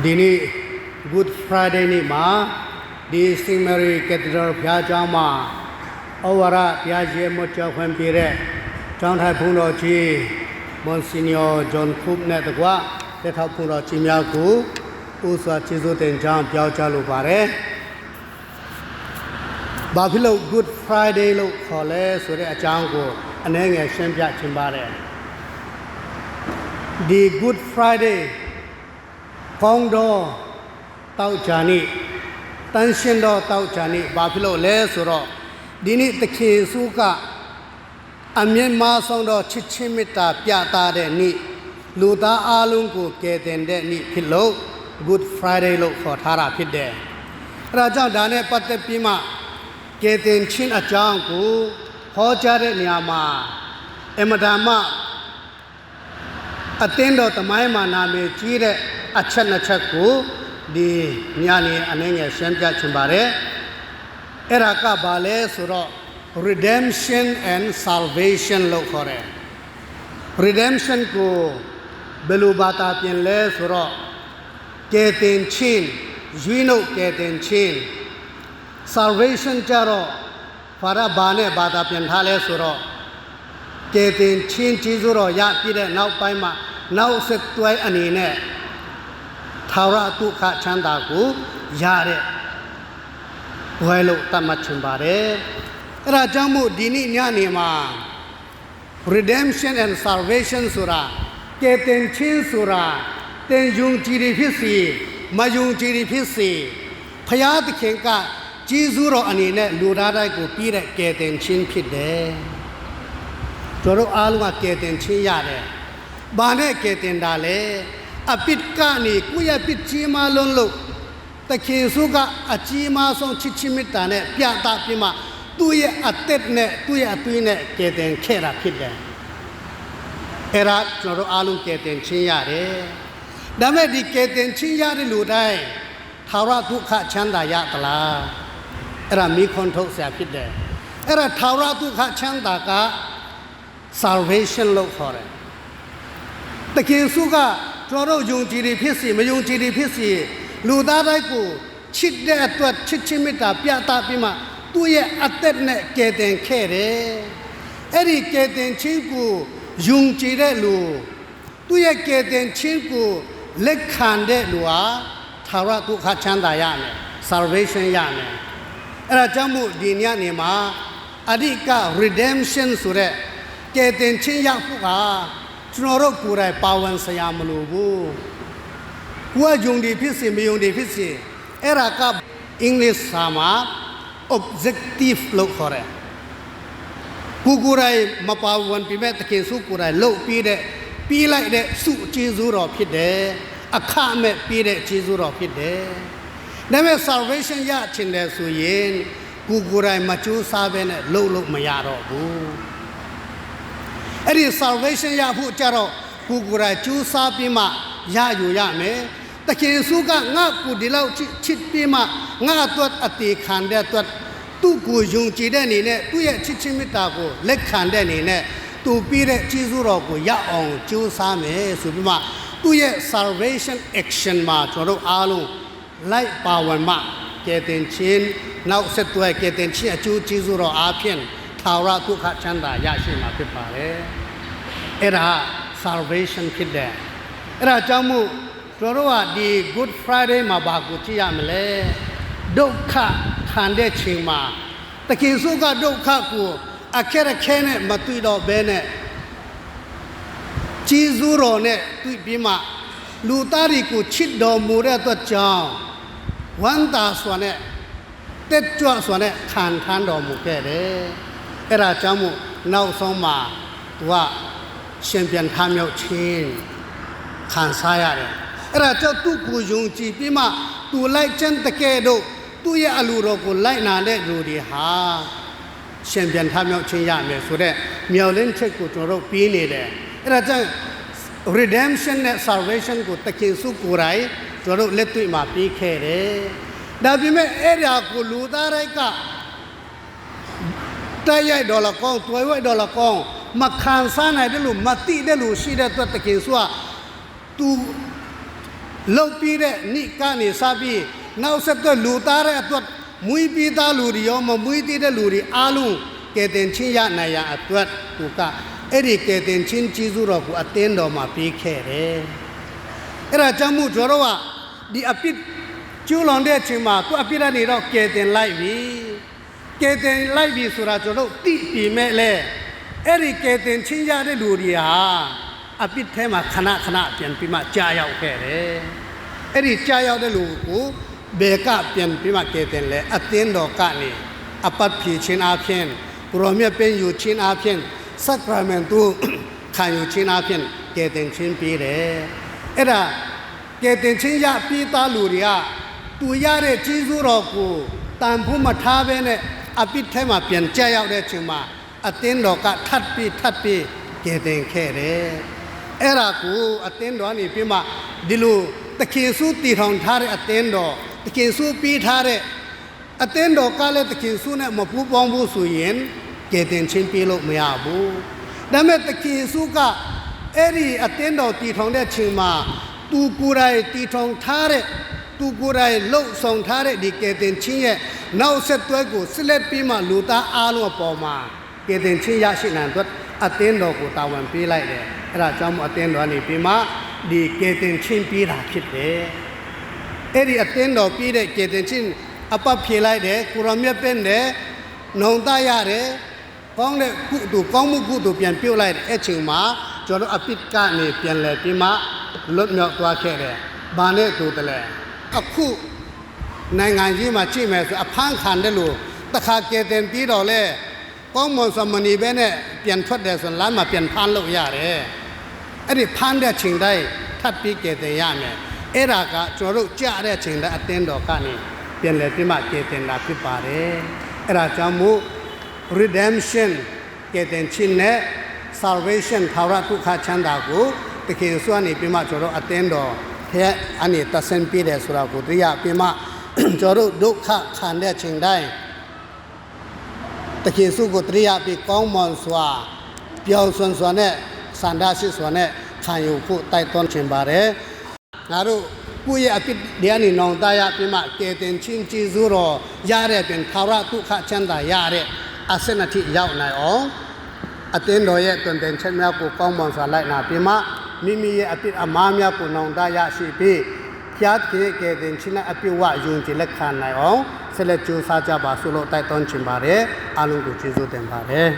ဒီနေ့ Good Friday နေ့မှာဒီ St. Mary Cathedral ဘုရားကျောင်းမှာဩဝါဒတရားရေးမကြောက်ခွင့်ပြတဲ့ကျောင်းထိုင်ဘုန်းတော်ကြီး Monsignor John Coop နဲ့တကွလက်ထောက်ဘုန်းတော်ကြီးများကိုဦးစွာကျေးဇူးတင်ကြောင်းပြောကြားလိုပါတယ်။ဘာဖြစ်လို့ Good Friday လို့ခေါ်လဲဆိုတဲ့အကြောင်းကိုအနည်းငယ်ရှင်းပြချင်ပါတယ်။ဒီ Good Friday ကောင်းသောတောက်ကြနေ့တန်ရှင်းသောတောက်ကြနေ့ဘာဖြစ်လို့လဲဆိုတော့ဒီနေ့သခင်စုကအမြင့်မားဆုံးသောချစ်ချင်းမေတ္တာပြသတဲ့နေ့လူသားအလုံးကိုကယ်တင်တဲ့နေ့ဖြစ်လို့ Good Friday လို့ခေါ်ထားတာဖြစ်တယ်။အဲဒါကြောင့်ဒါနဲ့ပတ်သက်ပြီးမှကယ်တင်ခြင်းအကြောင်းကိုဟောကြားတဲ့နေရာမှာအမဒါမအသင်းတော်တမိုင်းမှာနာမည်ကြီးတဲ့အချက်နှစ်ချက်ကိုဒီညနေအနည်းငယ်ရှင်းပြချင်ပါတယ်။အဲ့ဒါကဘာလဲဆိုတော့ redemption and salvation လို့ခေါ်တယ်။ redemption ကိုဘယ်လိုဘာသာပြန်လဲဆိုတော့ကယ်တင်ခြင်းရွေးနှုတ်ကယ်တင်ခြင်း salvation ကြတော့ဘာနဲ့ဘာသာပြန်ထားလဲဆိုတော့ကယ်တင်ခြင်းကျေးဇူးတော်ရပြည့်တဲ့နောက်ပိုင်းမှာနောက်ဆက်တွဲအနေနဲ့ထာဝရဒုက္ခချမ်းသာကိုရတဲ့ဘွယ်လို့သတ်မှတ်ချင်ပါတယ်။အဲဒါကြောင့်မို့ဒီနေ့ညနေမှာ redemption and salvation ဆိုတာကယ်တင်ခြင်းဆိုတာတင်ယုံကြည်ဖြစ်စီမယုံကြည်ဖြစ်စီဖျားသခင်ကကျေးဇူးတော်အနေနဲ့လူသားတိုင်းကိုပြည့်တဲ့ကယ်တင်ခြင်းဖြစ်တယ်။ကျွန်တော်အားလုံးကကယ်တင်ခြင်းရတယ်။ဘာနဲ့ကယ်တင်တာလဲ။အပြစ်ကနေကိုယ့်ရဲ့ပြစ်ကြီးမားလုံးလို့သခင်စုကအကြီးမားဆုံးချစ်ချင်းမေတ္တာနဲ့ပြသပြီးမှသူ့ရဲ့အသက်နဲ့သူ့ရဲ့အသွေးနဲ့ကယ်တင်ခဲ့တာဖြစ်တယ်။အဲ့ဒါကျွန်တော်အားလုံးကယ်တင်ခြင်းရတယ်။ဒါမဲ့ဒီကယ်တင်ခြင်းရတဲ့လူတိုင်းထာဝရဒုက္ခချမ်းသာရသလား။အဲ့ဒါမိခွန်းထုတ်ဆရာဖြစ်တယ်။အဲ့ဒါထာဝရဒုက္ခချမ်းသာက salvation လို့ခေါ်တယ်။သခင်စုကကျွန်တော်ယုံကြည်ဖြစ်စီမယုံကြည်ဖြစ်စီလူသားတိုင်းကိုချစ်တဲ့အတွက်ချစ်ချင်းမေတ္တာပြသပြီးမှသူ့ရဲ့အသက်နဲ့ကယ်တင်ခဲ့တယ်။အဲ့ဒီကယ်တင်ခြင်းကိုယုံကြည်တဲ့လူသူ့ရဲ့ကယ်တင်ခြင်းကိုလက်ခံတဲ့လူဟာထာဝရဒုက္ခချမ်းသာရမယ် salvation ရမယ်။အဲ့ဒါကြောင့်မို့ဒီညနေမှာအဓိက redemption ဆိုတဲ့ကယ်တင်ခြင်းရဖို့ကကျွန်တော်တို့ကိုယ်တိုင်ပါဝင်စရာမလိုဘူး။ကိုယ်ယုံကြည်ဖြစ်စေမယုံကြည်ဖြစ်စေအဲ့ဒါကအင်္ဂလိပ်စာမှာ objective လို့ခေါ်တယ်။ကိုယ်တိုင်မပါဝင်ပြမဲ့တကယ်စုကိုယ်တိုင်လုပ်ပြီးလိုက်တဲ့စုကျေးဇူးတော်ဖြစ်တယ်။အခမဲ့ပြီးတဲ့ကျေးဇူးတော်ဖြစ်တယ်။ဒါပေမဲ့ salvation ရချင်တယ်ဆိုရင်ကိုယ်တိုင်မကြိုးစားဘဲနဲ့လုပ်မရတော့ဘူး။အဲ့ဒီ salvation ရဖို့ကြတော့ကိုယ်တိုင်ကြိုးစားပြီးမှရယူရမယ်။တခင်စုကငါ့ကိုဒီလောက်ချစ်ပြီးမှငါ့အတွက်အသေးခံတဲ့အတွက်သူ့ကိုယုံကြည်တဲ့အနေနဲ့သူ့ရဲ့ချစ်ချင်းမေတ္တာကိုလက်ခံတဲ့အနေနဲ့သူပြီးတဲ့ကျေးဇူးတော်ကိုရအောင်ကြိုးစားမယ်ဆိုပြီးမှသူ့ရဲ့ salvation action မှာကျွန်တော်တို့အားလုံးလိုက်ပါဝင်မှကယ်တင်ခြင်းနောက်ဆက်တွဲကယ်တင်ခြင်းအကျိုးကျေးဇူးတော်အားဖြင့်ထာဝရဒုက္ခချမ်းသာရရှိမှာဖြစ်ပါတယ်။အဲ့ဒါ salvation ဖြစ်တယ်။အဲ့ဒါကြောင့်မို့ကျွန်တော်တို့ကဒီ Good Friday မှာဘာကိုကြည့်ရမလဲ။ဒုက္ခခံတဲ့ချိန်မှာတကယ်ဆိုကဒုက္ခကိုအခက်အခဲနဲ့မတွေ့တော့ဘဲနဲ့ကျေးဇူးတော်နဲ့တွေ့ပြီးမှလူသားတွေကိုချစ်တော်မူတဲ့အတွက်ကြောင့်ဝမ်းသာစွာနဲ့တက်ကြွစွာနဲ့ခံထမ်းတော်မူခဲ့တယ်။အဲ့ဒါကြောင့်မို့နောက်ဆုံးမှာသူကရှင်ပြန်ထမြောက်ခြင်းခံစားရတယ်။အဲ့ဒါကြောင့်သူ့ကိုယုံကြည်ပြီးမှသူလိုက်ကျင့်တကယ်တော့သူ့ရဲ့အလိုတော်ကိုလိုက်နာတဲ့လူတွေဟာရှင်ပြန်ထမြောက်ခြင်းရမယ်ဆိုတဲ့မျှော်လင့်ချက်ကိုကျွန်တော်တို့ပြီးနေတယ်။အဲ့ဒါကြောင့် redemption နဲ့ salvation ကိုတခင်စုကိုယ်တိုင်ကျွန်တော်တို့လက်တွေ့မှာပြီးခဲ့တယ်။ဒါပေမဲ့အဲ့ဒါကိုလူသားတွေကတိုက်ရိုက်ဒေါ်လာကောင်းတွယ်ဝဲဒေါ်လာကောင်းမခံစားနိုင်တဲ့လူမတိတဲ့လူရှိတဲ့အတွက်တခင်စုကသူ လုတ်ပြီးတဲ့နိကနေစပြီးနောက်ဆက်တွဲလူသားတဲ့အတွက်မွေးပြီးသားလူတွေရောမမွေးသေးတဲ့လူတွေအားလုံးကဲတင်ချင်းရနိုင်ရအတွက်သူကအဲ့ဒီကဲတင်ချင်းကြီးစုတော်ကိုအတင်းတော်မှာပြီးခဲ့တယ်အဲ့ဒါကြောင့်မို့ကျွန်တော်ကဒီအပြစ်ကျူးလွန်တဲ့အချိန်မှာသူအပြစ်ကနေတော့ကဲတင်လိုက်ပြီကဲတင်လိုက်ပြီဆိုတာကျွန်တော်သိပြီမဲ့လေအဲ့ဒီကဲတင်ချင်းရတဲ့လူတွေဟာအပြစ်ထဲမှာခဏပြန်ပြီးမှကြာရောက်ခဲ့တယ်အဲ့ဒီကြာရောက်တဲ့လူကိုဘေကပြန်ပြီးမှကဲတင်လဲအတင်းတော်ကနေအပတ်ဖြည့်ခြင်းအပြင်ကိုရောမြတ်ပင်ယူခြင်းအပြင်စက်ရမန်တုခံယူခြင်းအပြင်ကဲတင်ခြင်းပြီးတယ်အဲ့ဒါကဲတင်ချင်းရပြီးသားလူတွေကသူရတဲ့ကြီးစိုးတော်ကိုတန်ဖို့မထားဘဲနဲ့အပြစ်ထဲမှာပြန်ကြာရောက်တဲ့အချိန်မှာအတင်းတော်ကထပ်ပြီးကဲတင်ခဲ့တယ်အဲ့ဒါကိုအတင်းတော်နေပြီးမှဒီလိုတခင်စုတည်ထောင်ထားတဲ့အတင်းတော်တခင်စုပြီးထားတဲ့အတင်းတော်ကလည်းတခင်စုနဲ့မပူးပေါင်းဘူးဆိုရင်ကဲတင်ချင်းပြေလို့မရဘူးဒါပေမဲ့တခင်စုကအဲ့ဒီအတင်းတော်တည်ထောင်တဲ့အချိန်မှာသူကိုယ်တိုင်တည်ထောင်ထားတဲ့သူကိုယ်တိုင်လှုပ်ဆောင်ထားတဲ့ဒီကဲတင်ချင်းရဲ့နောက်ဆက်တွဲကိုဆက်လက်ပြီးမှလူသားအားလုံးအပေါ်မှာကဲတင်ချင်းရရှိနိုင်အတွက်အတင်းတော်ကိုတာဝန်ပေးလိုက်တယ်အဲ့ဒါကြောင့်အတင်းတော်နေပြီးမှဒီကဲတင်ချင်းပြီးတာဖြစ်တယ်အဲ့ဒီအတင်းတော်ပြီးတဲ့ကဲတင်ချင်းအပတ်ဖြေလိုက်တယ်ကိုရောမြတ်ပင်တယ်နှုံတရတယ်ကောင်းတဲ့ကုသိုလ်ကောင်းမှုကုသိုလ်ပြန်ပြုတ်လိုက်တဲ့အချိန်မှာကျွန်တော်အပိတ်ကနေပြန်လဲပြီးမှလွတ်မြောက်သွားခဲ့တယ်။ဘာနဲ့တူတယ်လဲအခုနိုင်ငံကြီးမှာကြည့်မယ်ဆိုအဖမ်းခံတယ်လို့တခါကဲတင်ပြီးတော့လဲကောင်းမွန်စမနီပဲနဲ့ပြန်ထွက်တယ်ဆိုလမ်းမှာပြန်ဖမ်းလို့ရတယ်။အဲ့ဒီဖမ်းတဲ့ချိန်တိုင်းထပ်ပြီးကဲတင်ရမယ်။အဲ့ဒါကကျွန်တော်တို့ကြားတဲ့ချိန်တိုင်းအတင်းတော်ကနေပြန်လဲပြီးမှကဲတင်တာဖြစ်ပါတယ်။အဲ့ဒါကြောင့်မို့ redemption ကဲတင်ခြင်းနဲ့ salvation ထာဝရဒုက္ခချမ်းသာကိုတခင်စွာနေပြီးမှကျွန်တော်အတင်းတော်ဖျက်အနေတဆင်ပြတယ်ဆိုတာကိုတရားပြီးမှကျွန်တော်ဒုက္ခခံတဲ့ချိန်တိုင်းတခင်စုကိုတရားပြီးကောင်းမွန်စွာပြောင်းစွန်စွာနဲ့စန္ဒရှိစွာနဲ့ခံယူဖို့တိုက်တွန်းခြင်းပါတယ်ငါတို့ကိုယ့်ရဲ့အပြစ်တရားနေနောင်တရပြီးမှကဲတင်ချင်းကျေးဇူးတော်ရတဲ့ပြင်ထာဝရဒုက္ခချမ်းသာရတဲ့အစနတိရောက်နိုင်အောင်အတင်းတော်ရဲ့တွင်တင်ချက်များကိုကောင်းမွန်စွာလိုက်နာပြီးမှမိမိရဲ့အပြစ်အမှားများကိုနောင်တရရှိပြီးဖျားတဲ့ကဲတင်ချင်းနဲ့အပြစ်ဝယုံကြည်လက်ခံနိုင်အောင်ဆက်လက်ကြိုးစားကြပါစို့လို့တိုက်တွန်းချင်ပါတယ်အားလုံးကိုကျေးဇူးတင်ပါတယ်